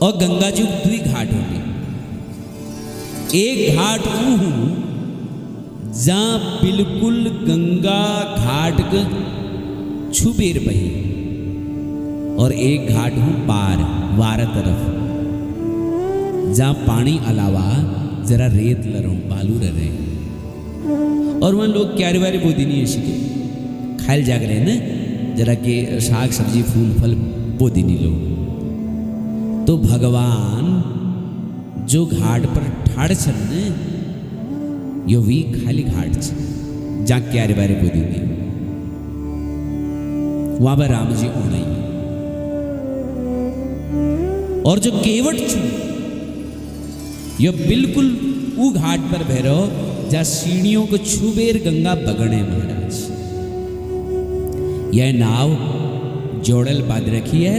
और गंगा जी दुई घाट होंगे। एक घाट वो हूँ जहाँ बिल्कुल गंगा घाट के छुबेर बही, और एक घाट हूँ पार वार तरफ जहाँ पानी अलावा जरा रेत लरो बालू रहे, और वहाँ लोग क्यारे वारे बो दिनी ऐसी के खायल जाग रहे ना, जरा के साग सब्जी फूल फल बो दिनी लोग। तो भगवान जो घाट पर ठाड़ छन ने यो वी खाली घाट छ जहाँ क्यारे बारे बो दिनी, वहां पर राम जी ओणई, और जो केवट छू यो बिल्कुल वो घाट पर भैरो जहाँ सीढ़ियों को छुबेर गंगा बगड़े महाराज। यह नाव जोड़ल बांध रखी है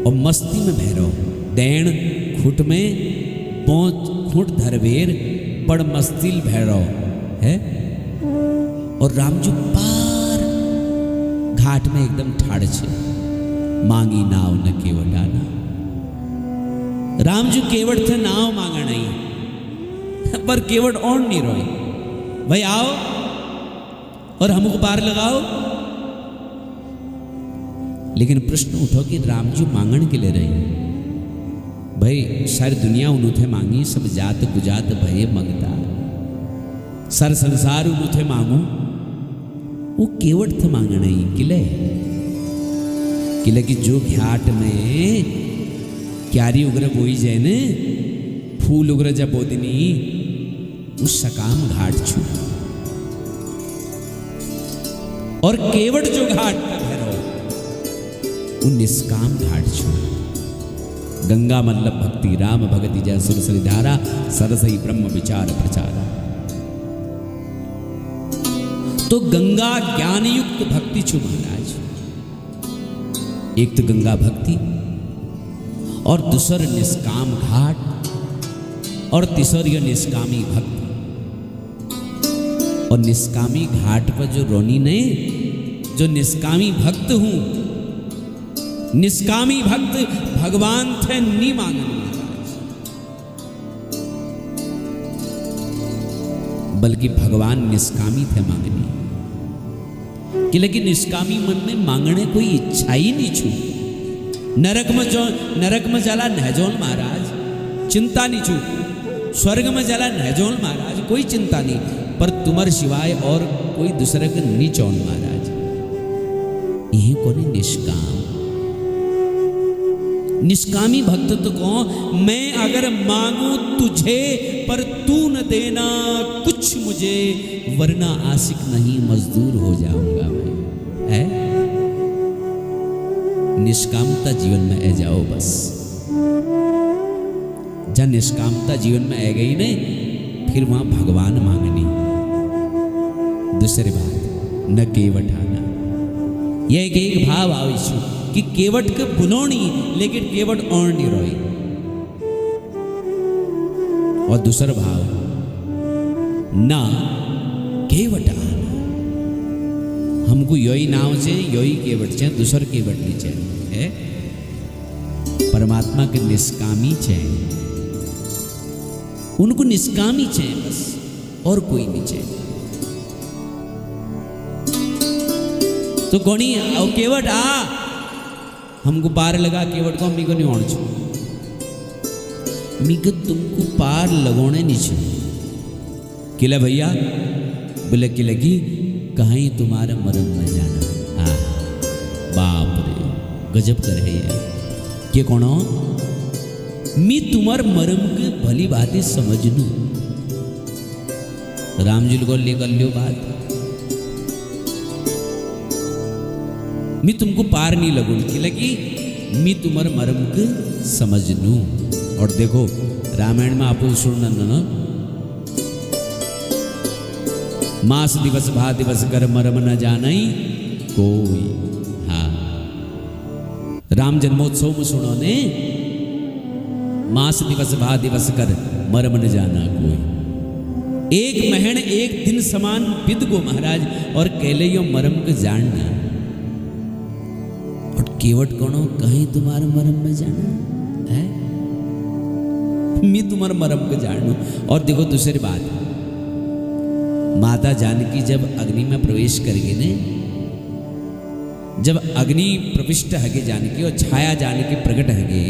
और मस्ती में भैरो दैन खुट में पहुंच खुट धरवेर बड़ मस्तिल भैरो है, और रामजू पार घाट में एकदम ठाड़ छे, मांगी नाव न केवट आना। रामजू केवट थे नाव मांगा नहीं, पर केवट और नहीं रोई, भाई आओ और हमको पार लगाओ। लेकिन प्रश्न उठो कि रामजू मांगण के लिए रही, भाई सारी दुनिया उन्होंने मांगी, सब जात गुजात भय मंगता, सर संसार उन्होंने मांगू, वो केवट थे मांगण ही किले किले की जो घाट में क्यारी उग्र बोई जाए ने फूल उग्र जब बोदनी उस सकाम घाट छू, और केवट जो घाट पर भैरो वो निष्काम घाट छू। गंगा मल्लभ भक्ति राम भगति जय सुरसरी धारा सरसई ब्रह्म विचार प्रचारा। तो गंगा ज्ञान युक्त भक्ति छू महाराज। एक तो गंगा भक्ति, और दूसर निष्काम घाट, और तीसर यह निष्कामी भक्ति। और निष्कामी घाट पर जो रोनी ने जो निष्कामी भक्त हूं, निष्कामी भक्त भगवान थे नहीं मांगने बल्कि भगवान निष्कामी थे मांगने कि, लेकिन निष्कामी मन में मांगने कोई इच्छा ही नहीं छू। नरक में जाला नहजोल महाराज, चिंता नहीं छू। स्वर्ग में जाला नहजोल महाराज, कोई चिंता नहीं, पर तुम्हारे सिवाय और कोई दूसरे का नहीं चौन महाराज। यही कोने निष्काम, निष्कामी भक्त तो कहो मैं अगर मांगू तुझे पर तू न देना कुछ मुझे, वरना आशिक नहीं मजदूर हो जाऊंगा मैं, है? निष्कामता जीवन में आ जाओ बस। जब निष्कामता जीवन में आ गई ने, फिर वहां भगवान मांगनी। दूसरी बात न केवट आना, यह एक भाव आविशु कि केवट के बुलोनी, लेकिन केवट और नहीं रोई। और दूसरा भाव ना केवट आना, हमको यही नाव से यही केवट चाहिए, दूसर केवट नहीं चाहिए। परमात्मा के निष्कामी चाहिए, उनको निष्कामी चाहिए बस, और कोई नहीं चाहिए। तो कौनी और केवट आ हमको पार लगा, केवट को हम को नहीं होना चाहिए, मीको तुमको पार लगोने नहीं चाहिए। किला भैया बोले कि लगी कहीं तुम्हारा मरम न जाना। हाँ बाप रे गजब कर है यार, के कोनो मी तुम्हार मरम के भली बातें समझ लू। राम जी को लेकर लियो बात, मी तुमको पार नहीं लगू की लगी, मी तुम्हार मरम के समझ लू। और देखो रामायण में आप सुनना न, मास दिवस भा दिवस कर मरम न जानई कोई। हाँ राम जन्मोत्सव में सुनो ने, मास दिवस भा दिवस कर मरम न जाना कोई। एक महण एक दिन समान विद गो महाराज, और कहले यो मरम के जानना। और केवट कौनो कहीं तुम्हारा मरम में जाना, है? मैं तुम्हारा मरम को जानू। और देखो दूसरी बात, माता जानकी जब अग्नि में प्रवेश करेगी ने, जब अग्नि प्रविष्ट हगे जानकी और छाया जानकी प्रकट हगे,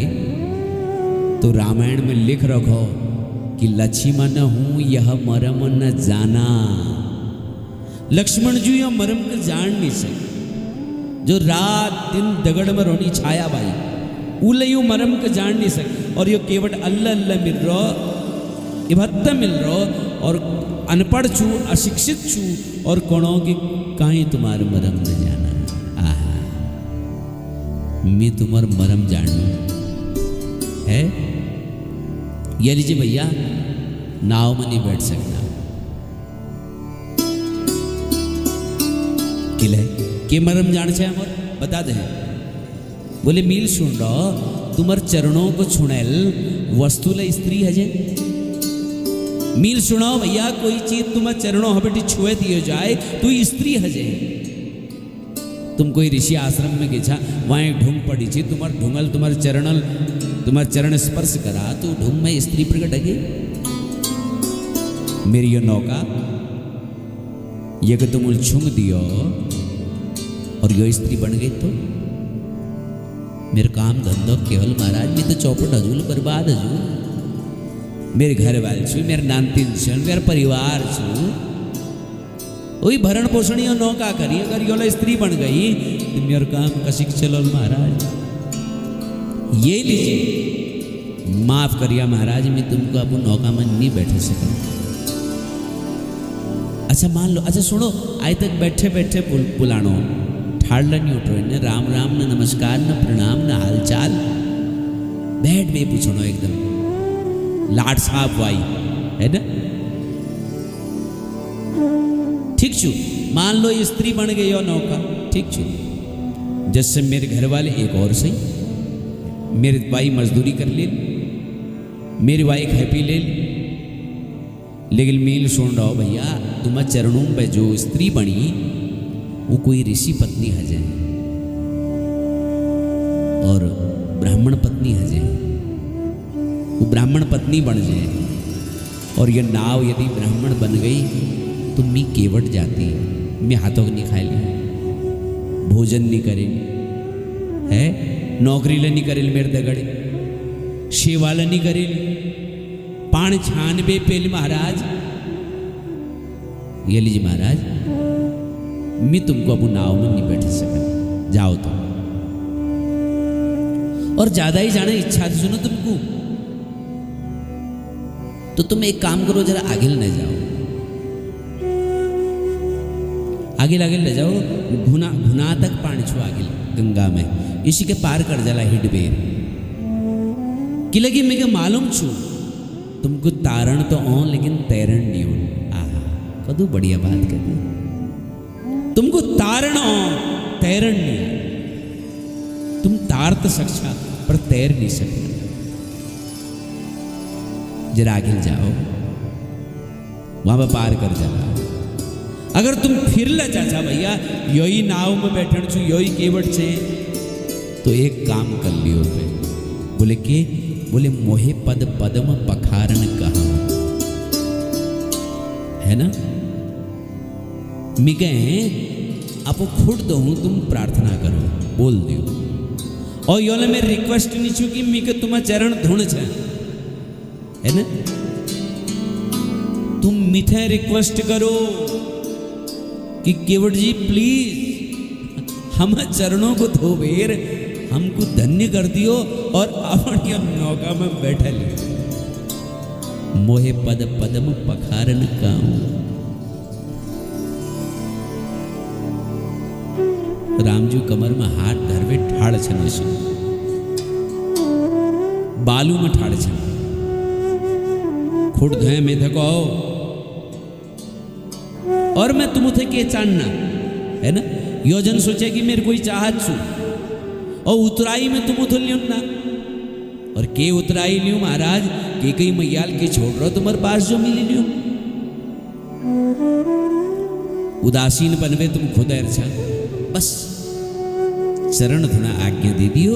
तो रामायण में लिख रखो कि लक्ष्मण हूं यह मरम न जाना। लक्ष्मण जी यह मरम को जान नहीं सके, जो रात दिन दगड़ में रोनी छाया भाई उले यू मरम को जान नहीं सके। और यो केवट अल्लाह अल्लाह मिल रो, इभत्ता मिल रो, और अनपढ़ छू, अशिक्षित छू, और कोणों की काई तुम्हार मरम न जाना। आहा, मैं तुम्हार मरम जानू है। ये लीजिए भैया, नाव में नहीं बैठ सकता, किले के मरम जान छे हमर बता दे। बोले मील सुन रहो, तुम्हार चरणों को छुनेल वस्तुले स्त्री हजे। मील सुनो भैया, कोई चीज तुम्हारे चरणों हबेटी छुए दियो जाए तो स्त्री हजे। तुम कोई ऋषि आश्रम में गेछा, वहां एक ढूंग पड़ी थी, तुम्हार ढूंगल तुम्हारे चरण स्पर्श करा तो ढूंग में स्त्री प्रकट हगे। मेरी यो नौका ये कि तुम छुंग दियो और यो स्त्री बन गई तो मेरे काम धंधो केवल महाराज में तो चौपट हजूल बर्बाद हजूल। मेरे घर वाले छू, मेरे नानतीन छू, मेरा परिवार छू, वही भरण पोषण यो नौका करी, अगर यो स्त्री बन गई तो मेरे काम कशिक चलो महाराज। ये लीजिए, माफ करिए महाराज, मैं तुमको अब नौका में नहीं बैठे सका। अच्छा मान लो, अच्छा सुनो, आज तक बैठे बैठे पुलानो ठाड़ला नहीं उठो, न राम राम, न नमस्कार, न प्रणाम, न हालचाल, बैठ में पूछो एकदम लाट साहब वाई है ना। ठीक छू, मान लो ये स्त्री बन गई हो नौका, ठीक छू, जैसे मेरे घर वाले एक और सही, मेरे भाई मजदूरी कर ले, मेरी वाई खाई पी ले, लेकिन मील सुन रहा हो भैया, तुम्हारे चरणों पे जो स्त्री बनी वो कोई ऋषि पत्नी हजे और ब्राह्मण पत्नी हजे। वो ब्राह्मण पत्नी बन जाए और ये नाव यदि ब्राह्मण बन गई तो मैं केवट जाती, मैं हाथों को नहीं खाए ली, भोजन नहीं करे है, नौकरी ले नहीं करे मेरे दगड़े, सेवाला नहीं करे, पान छानबे पेल महाराज। ये लीजिए महाराज, मैं तुमको अब नाव में नहीं बैठ सका, जाओ तो। और ज्यादा ही जाने इच्छा थी सुनो तुमको, तो तुम एक काम करो, जरा आगे ले जाओ, आगे ले जाओ, घुना तक पानी छो आगे गंगा में, इसी के पार कर जाला हिडबेर कि लगी मेरे मालूम छू तुमको तारण तो हो लेकिन तैरण नहीं हो। आहा, कदू बढ़िया बात कर दी, तुमको तारण हो तैरण नहीं, तुम तार तो सकता पर तैर नहीं सकते। जरा आगे जाओ, वहां पर पार कर जाना। अगर तुम फिर ले चाचा भैया यही नाव में बैठन छू, यही केवट छे, तो एक काम कर लियो पे। बोले के, बोले मोहे पद पदम पखारन कहा है ना, मिगे आपको खुद दो हूं, तुम प्रार्थना करो, बोल दियो। और योले में रिक्वेस्ट नहीं छू कि मिगे तुम्हारा चरण धुण छे है ना, तुम मीठे रिक्वेस्ट करो कि केवट जी प्लीज हम चरणों को धोबेर हमको धन्य कर दियो और अपनी नौका में बैठा लियो। मोहे पद पदम पखारन काऊ। रामजू कमर में हाथ धरवे ठाड़ छने से, बालू में ठाड़ छने, खुद धोए में धको, और मैं तुम थे के चाहना है ना, योजन सोचे कि मेरे कोई चाहत छू, और उतराई में तुम उथल लियो ना, और के उतराई लियो महाराज, के कई मैयाल के छोड़ रहो तुम्हारे पास जो मिली लियो। उदासीन बनवे तुम खुद अर्चा, बस चरण धुना आज्ञा दे दियो,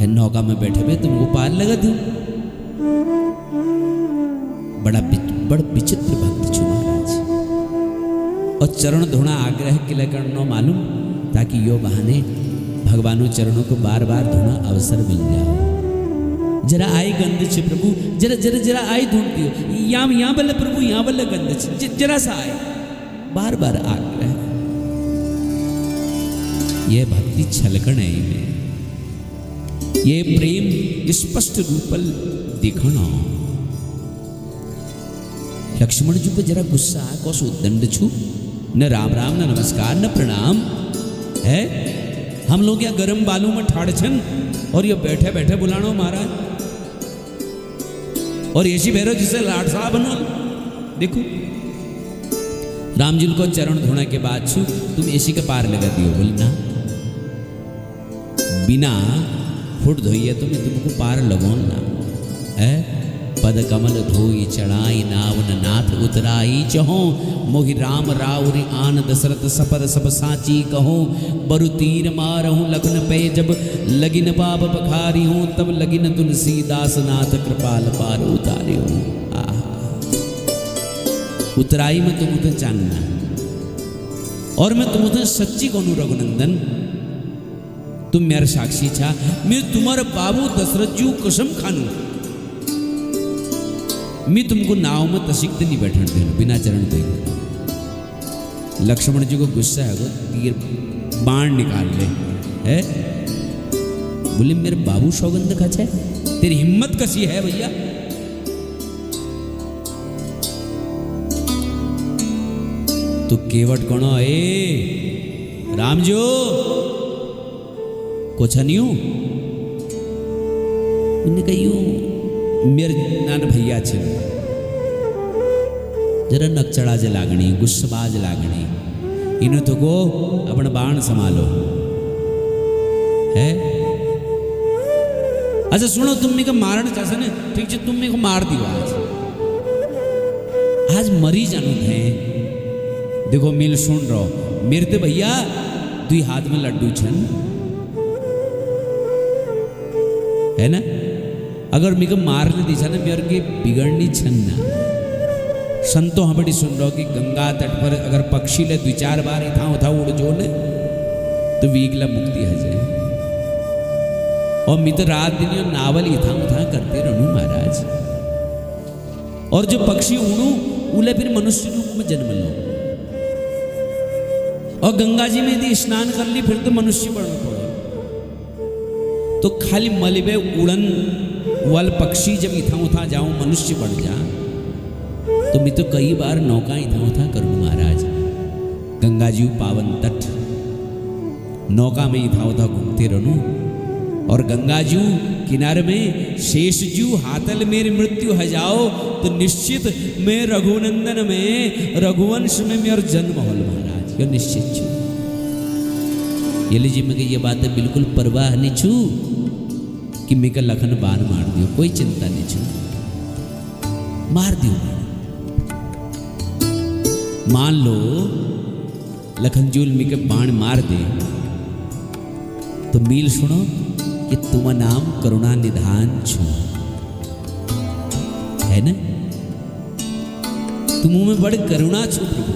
है नौका में बैठे हुए तुमको पार लगा दूं। बड़ा विचित्र भक्त छु महाराज। और चरण धोना आग्रह के लिए करना मालूम, ताकि यो बहाने भगवानों चरणों को बार बार धोना अवसर मिल जाए। जरा आई गंध छे प्रभु, जरा जरा जरा आई धुन दियो, यहाँ बल्ले प्रभु, यहाँ बल्ले गंध छे, जरा सा आए, बार बार आग्रह। ये भक्ति छलकण है में, ये प्रेम स्पष्ट रूपल दिखना। लक्ष्मण जी को जरा गुस्सा कौशो दंड छू, न राम राम न नमस्कार न प्रणाम है। हम लोग यहाँ गर्म बालू में ठाड़ छन और ये बैठे बैठे बुलानो महाराज, और ऐसी भैरव जिसे लाट साहब बनो। देखो राम जी को चरण धोने के बाद छू तुम ऐसी के पार लगा दियो, बोलना बिना फुट धोइए तो मैं तुमको पार लगोन ना है। पद कमल धोई चढ़ाई नावन नाथ उतराई, चहो मोहि राम राउरि आन दशरथ सपर सब साची कहो। बरु तीर मारहूँ लखन पे जब लगिन बाब बखारी हूँ, तब लगिन तुलसीदास नाथ कृपाल पार उतारे हूँ। उतराई में तुम उधर जानना, और मैं तुम उधर सच्ची कहूँ रघुनंदन, तुम मेरा साक्षी छा, मैं तुम्हारे बाबू दशरथ जी कसम खानू, मैं तुमको नाव में तसिकते नहीं बैठन दे बिना चरण दे। लक्ष्मण जी को गुस्सा है, तीर बाण निकाल ले है। बोले मेरे बाबू सौगंध खच है, तेरी हिम्मत कसी है भैया। तो केवट कौन ए राम जो कुछ नहीं हूं, उन्हें कही मेरे नान भैया छे, जरा नकचड़ाज लागणी गुस्साबाज लागणी, इन्हें तो को अपना बाण संभालो है। अच्छा सुनो, तुम मेरे को मारना चाहते ना, ठीक है तुम मेरे को मार दियो आज मरी जानू है। देखो मिल सुन रहो, मेरे तो भैया दुई हाथ में लड्डू छन है ना। अगर मेरे को मार ले दिशा ना मेरे के बिगड़नी छन ना। संतो हम बड़ी सुन रहो कि गंगा तट पर अगर पक्षी ले दो चार बार इथा उठा उड़ जो ले तो वीगला मुक्ति है जाए। और मैं तो रात दिन नावल इथा उठा करते रहूं महाराज। और जो पक्षी उड़ू उले फिर मनुष्य रूप में जन्म लो, और गंगा जी में यदि स्नान कर ली फिर तो मनुष्य बनना पड़ो। तो खाली मलबे उड़न वल पक्षी जब इथा उठा जाऊं मनुष्य बन जा, तो मैं तो कई बार नौका इथा उठा करूं महाराज। गंगा जी पावन तट नौका में इथा उठा घूमते रहूं, और गंगा जी किनारे में शेष जू हाथल मेरी मृत्यु है जाओ, तो निश्चित मैं रघुनंदन में रघुवंश में मेरा जन्म होल महाराज, ये निश्चित छू। ये लीजिए मैं ये बात है बिल्कुल परवाह नहीं छू कि मैं का लखन बाण मार दियो, कोई चिंता नहीं छू, मार दियो। मान लो लखनजूल में के बाण मार दे तो मील सुनो कि तुम नाम करुणा निधान छू है ना। तुम में बड़े करुणा छू प्रभु।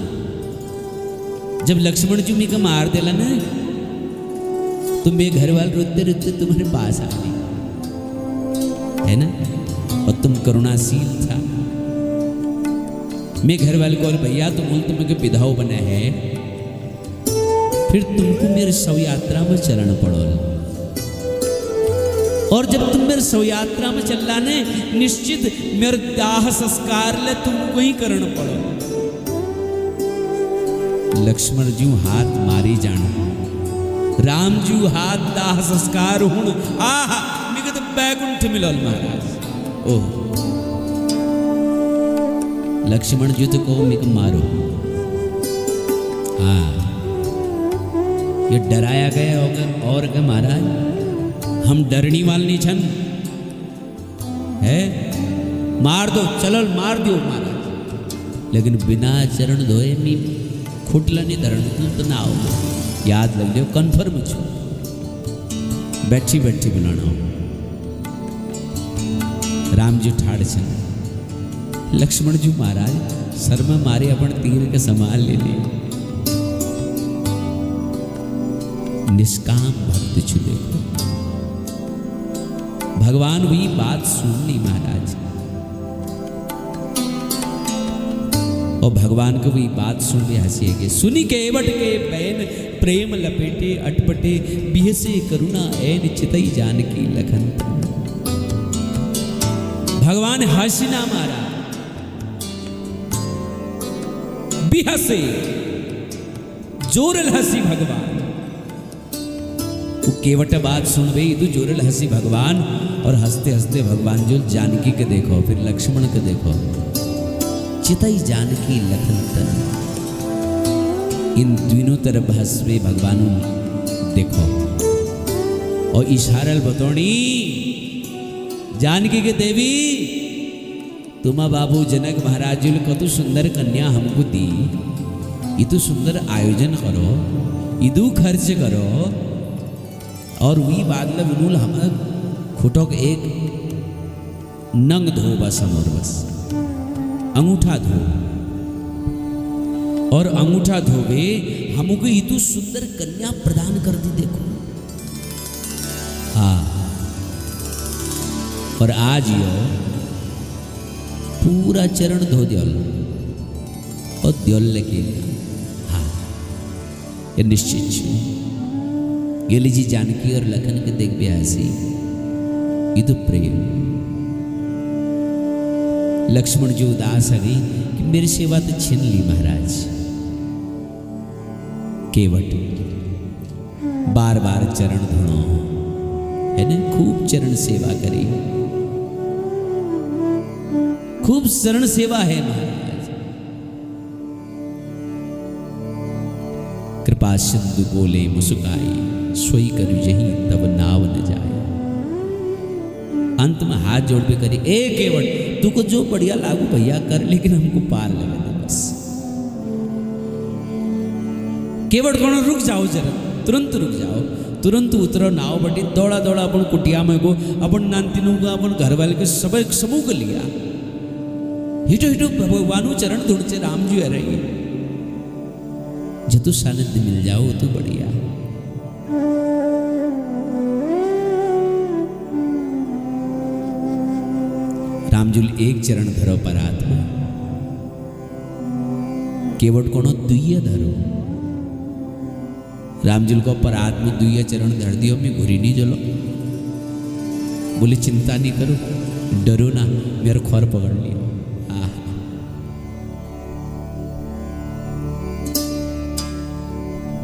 जब लक्ष्मण जी में का मार देला ना तो मेरे घर वाले रोते रोते तुम्हारे पास आ गए है ना। और तुम करुणाशील था। मैं घर वाले को भैया तुम तुम्हें विधाओ बना है, फिर तुमको मेरे शव यात्रा में चलना पड़ो। और जब तुम मेरे शव यात्रा में चलना ने निश्चित मेरे दाह संस्कार ले तुमको ही करना पड़ो। लक्ष्मण जी हाथ मारी जाना, राम जी हाथ दाह संस्कार हूं आहा मिग तो बैकुंठ मिलल महाराज। ओह लक्ष्मण जी तो को मिग मारो। हाँ ये डराया गया होगा और क्या महाराज, हम डरनी वाल नहीं छन है। मार दो चलो मार दो महाराज, लेकिन बिना चरण धोए मी खुटला नहीं धरण तुम तो ना आओ। याद रख लियो कन्फर्म छो, बैठी बैठी बुलाना हो। राम जी ठाड़ छन। लक्ष्मण जी महाराज सर में मारे अपन तीर के समान ले लिए। निष्काम भक्त छु देखो, भगवान भी बात सुन ली महाराज, और भगवान को भी बात सुन के हंसी के सुनी केवट के बैन प्रेम लपेटे अटपटे बिहसे करुणा ऐन चितई जानकी लखन। भगवान हंसी ना मारा, बिहसे जोरल हंसी भगवान। वो केवट बात सुन गई तो जोरल हंसी भगवान, और हंसते हंसते भगवान जो जानकी के देखो, फिर लक्ष्मण के देखो, चितई जानकी लखन तन। इन तीनों तरफ हंसवे भगवान देखो, और इशारल बतौनी जानकी के देवी तुमा बाबू जनक महाराज जी को तो सुंदर कन्या हमको दी, ये तो सुंदर आयोजन करो, इदू खर्च करो, और वी बादल बिनुल हम खुटो के एक नंग धो बस हमर बस अंगूठा धो, और अंगूठा धोवे हमको इतु सुंदर कन्या प्रदान कर दी देखो। हाँ, और आज यो पूरा चरण धो दियोल और दियोल लेके, हाँ ये निश्चित छू गेली जी जानकी और लखन के देख भी ऐसी, ये तो प्रेम। लक्ष्मण जी उदास है गई कि मेरी सेवा तो छीन ली महाराज। केवट बार बार चरण धोना है ना, खूब चरण सेवा करी, खूब शरण सेवा है महाराज। कृपा सिंधु बोले मुस्काई, सोई करू जही तब नाव न जाए। अंत में हाथ जोड़ पे करी, ए केवट तू को जो बढ़िया लागू भैया कर, लेकिन हमको पार लगा दे बस। केवट कौन रुक जाओ जरा, तुरंत रुक जाओ, तुरंत उतरो नाव बटी, दौड़ा दौड़ा अपन कुटिया में गो, अपन नानतीनों को अपन घर वाले के सब समूह को लिया। हिटो हिटो भगवानु चरण धुड़चे राम जी आ रही, जतु सानिध्य मिल जाओ तो बढ़िया। रामजुल एक चरण धरो पर आत्मा, केवट कोनो दुइया धरो। रामजुल को पर आत्मा दुइया चरण धर दियो, मैं घुरी नहीं जलो। बोले चिंता नहीं करो, डरो ना, मेरा खोर पकड़ लियो।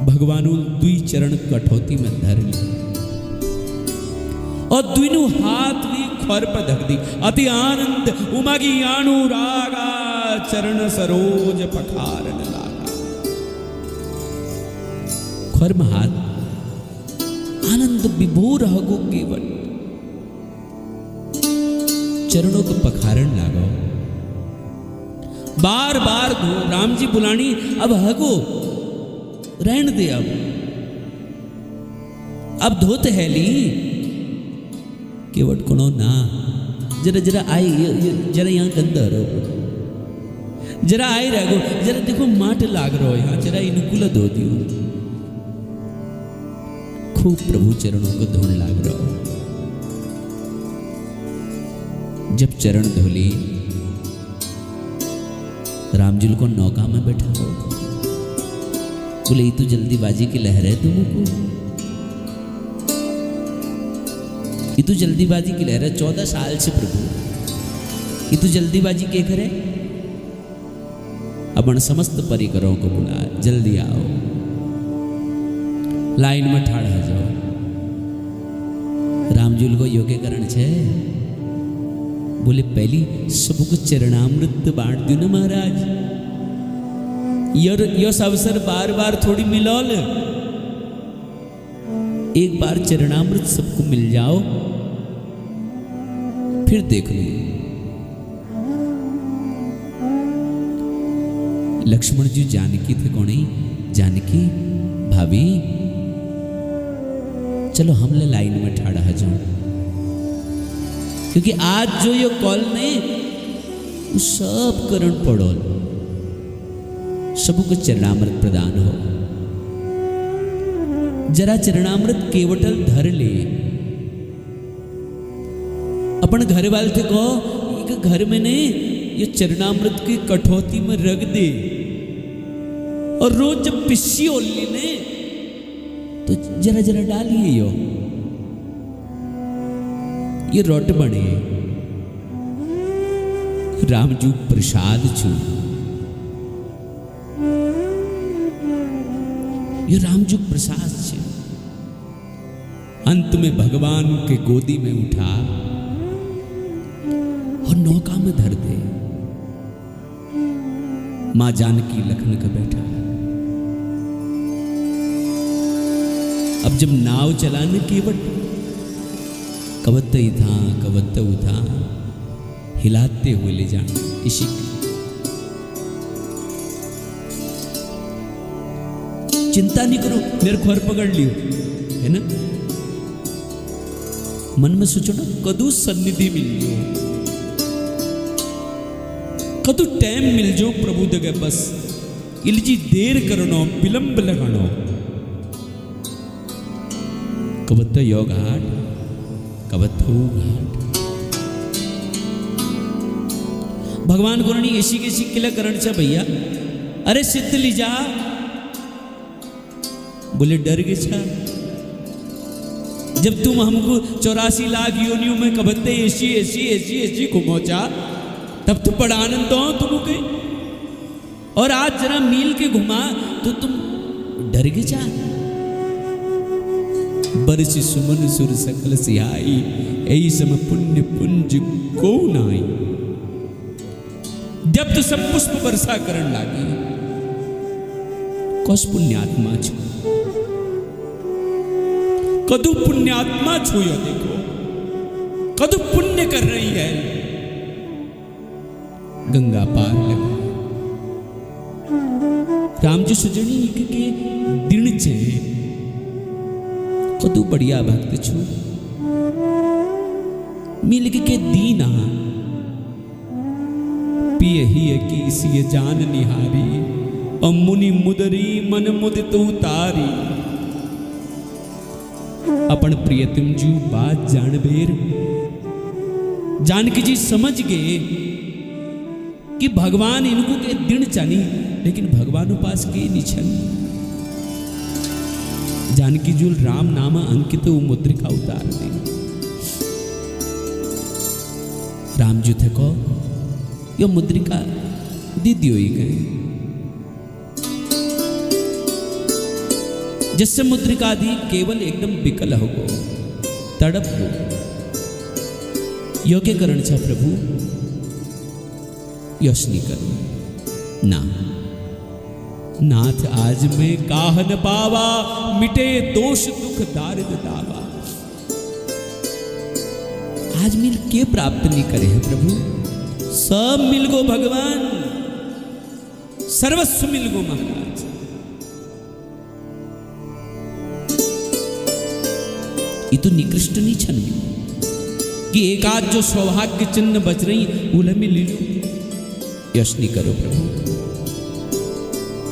भगवानु दुई चरण कठौती में धर ली, और दुइनु हाथ भी खोर पर धक दी। अति आनंद उमगी अनुरागा, चरण सरोज पखारन लागा। खोर में हाथ आनंद विभोर हगो केवट, चरणों को पखारन लागो। बार बार धो, राम जी बुलानी अब हगो, रहन दे अब धोते है ली। केवट कोनो ना, जरा जरा आई, जरा यहाँ गंदा रहो, जरा आई रहो, जरा देखो माट लाग रहो यहाँ, जरा इनुकुल धो दियो। खूब प्रभु चरणों को धोने लाग रहो। जब चरण धोली, रामजुल को नौका में बैठा हो, बोले ये तो जल्दीबाजी की लहर है तुमको, ये तो जल्दीबाजी की लहर है। 14 साल से प्रभु, ये तो जल्दीबाजी के करे। अपन समस्त परिकरों को बुला, जल्दी आओ, लाइन में ठाड़ा जाओ। रामजुल को योग्यकरण छे, बोले पहली सबको चरणामृत बांट दो ना महाराज, यस अवसर बार बार थोड़ी मिलोल, एक बार चरणामृत सबको मिल जाओ, फिर देख लो। लक्ष्मण जी जानकी थे कौन ही, जानकी भाभी चलो हमले लाइन में ठाड़ा जाओ। क्योंकि आज जो ये कॉल ने वो सब करण पड़ोल सबको चरणामृत प्रदान हो। जरा चरणामृत केवटल धर ले। अपन घर वाले थे कहो एक घर में ने ये चरणामृत की कठौती में रख दे और रोज जब पिस्सी ओली ने तो जरा जरा डालिए यो ये रोट बने रामजू प्रसाद छू। ये रामजू प्रसाद छे। अंत में भगवान के गोदी में उठा और नौका में धर दे। मां जानकी लखन का बैठा। अब जब नाव चलाने केवट कवत्त ही था कवत्त उठा हिलाते हुए ले जाना इसी चिंता नहीं करो मेरे खोर पकड़ लियो है ना। मन में सोचो ना कदू सन्निधि मिल जो कदू टाइम मिल जो प्रभु दगे बस इलजी देर करनो विलंब लगानो। कवत्त यो घाट कवत्त घाट भगवान को नहीं ऐसी कैसी किला करण छे भैया। अरे सिद्ध लीजा बोले डर गए छा जब तुम हमको 84 लाख योनियों में कबत्ते ऐसी ऐसी ऐसी ऐसी घुमोचा तब तो बड़ा आनंद हो तुमको। और आज जरा मील के घुमा तो तुम डर गए छा। बरसी सुमन सुर सकल सिहाई ऐ सम पुण्य पुंज को नाई। जब तो सब पुष्प वर्षा करण लागी कौस पुण्यात्मा छो कदू पुण्यात्मा छो यो देखो कदू पुण्य कर रही है। गंगा पार लगा रामजी सुजनी के दिन छे कदू बढ़िया भक्त छू मिल के दीना पिए ही की इसी जान निहारी और मुनि मुदरी मन मुदित उतारी। अपन प्रियतम जू बात जान बेर जानकी जी समझ गए कि भगवान इनको के दिन चानी लेकिन भगवान उपास के निछन। जानकी जूल राम नाम अंकित वो मुद्रिका उतार दे। राम जी थे को यो मुद्रिका दीदी हुई गए जिससे मुद्रिका दी केवल एकदम विकल हो गो तड़प हो योग्य करण छा प्रभु यशनी कर ना नाथ आज में काहन पावा मिटे दोष दुख दारिद दावा। आज मिल के प्राप्त नहीं करे है प्रभु सब मिल गो भगवान सर्वस्व मिल गो महाराज। ये तो निकृष्ट नहीं छन कि एक आध जो सौभाग्य चिन्ह बच रही उन्हें में ले लो यश नहीं करो प्रभु।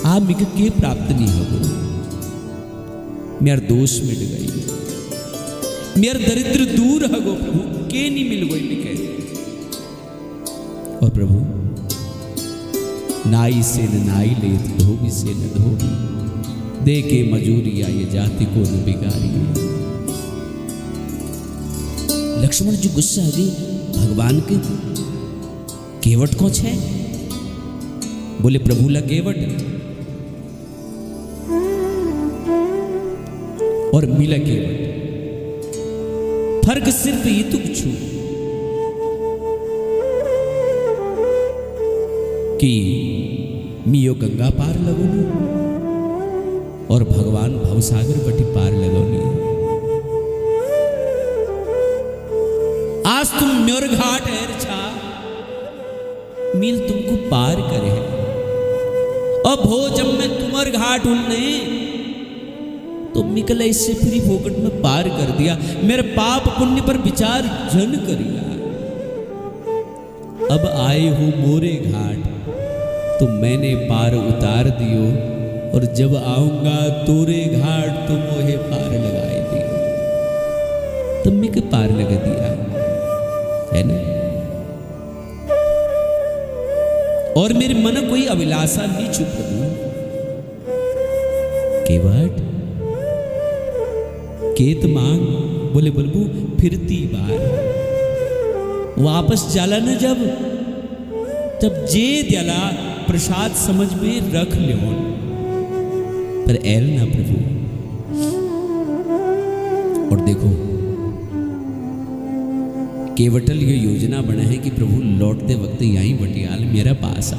आप मिग के प्राप्त नहीं हो मेरा दोष मिट गई मेरा दरिद्र दूर हगो प्रभु के नहीं मिल गई लिखे। और प्रभु नाई से न नाई ले धोबी से न धोबी दे के मजूरी ये जाति को न बिगाड़ी। लक्ष्मण जी गुस्सा आ गई भगवान के केवट को छे बोले प्रभु ला केवट और मिला केवट फर्क सिर्फ ये तुक छू कि मियो गंगा पार लगोनी और भगवान भवसागर बटी पार लगोनी। आज तुम म्योर घाट है छा मिल तुमको पार करे है और भो जब मैं तुम्हार घाट उनने तो मिकल इससे फ्री फोकट में पार कर दिया। मेरे पाप पुण्य पर विचार जन करिया अब आए हो मोरे घाट, तो मैंने पार उतार दियो, और जब आऊंगा तोरे घाट तो मोहे पार लगाए दियो। तब मैं के पार लगा दिया है ना। और मेरे मन कोई अभिलाषा नहीं छू प्रभु, केवट केत मांग। बोले बलबू फिरती बार वापस जाला न, जब जे दयाला प्रसाद समझ में रख लो, पर ऐल ना प्रभु। और देखो केवटल ये योजना बना है कि प्रभु लौटते वक्त यहीं बटियाल मेरा पास आ।